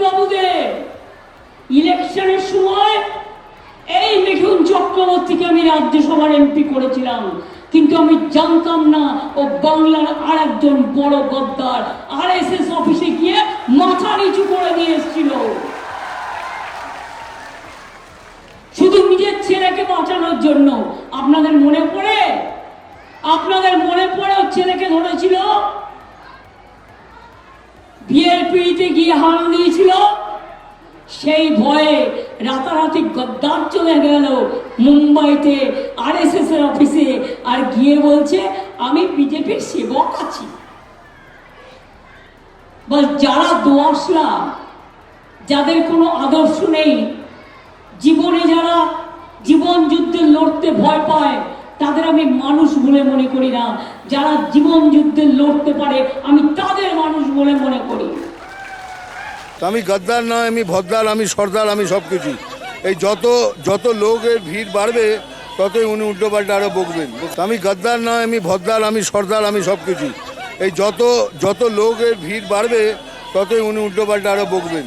বাবুদের ইলেকশনের সময় এই মিঠুন চক্রবর্তীকে আমি রাজ্যসভার এমপি করেছিলাম, কিন্তু আমি জানতাম না ও বাংলার আর একজন বড় গদ্দার আরএসএস অফিসে গিয়ে মাথা নিচু করে দিয়ে এসেছিল শুধু নিজের ছেলেকে বাঁচানোর জন্য। আপনাদের মনে পড়ে ওর ছেলেকে ধরেছিল, বিয়ের পিড়িতে গিয়ে হাল দিয়েছিল। সেই ভয়ে রাতারাতি গদ্দার চলে গেল মুম্বাইতে আরএসএস এর অফিসে, আর গিয়ে বলছে আমি বিজেপির সেবক আছি। বল, যারা দোয়াশলা, যাদের কোনো আদর্শ নেই, জীবনে যারা জীবন যুদ্ধে লড়তে ভয় পায়, তাদের আমি মানুষ বলে মনে করি না। যারা জীবন যুদ্ধে লড়তে পারে আমি তাদের মানুষ বলে মনে করি। আমি গদ্দার নয়, আমি ভদ্দার, আমি সর্দার, আমি সব কিছু। এই যত লোকের ভিড় বাড়বে ততই উনি উল্টোপাল্টা আরও বকবেন। আমি গদ্দার নয়, আমি ভদ্দার, আমি সর্দার, আমি সব কিছু। এই যত লোকের ভিড় বাড়বে ততই উনি উল্টোপাল্টা আরও বকবেন।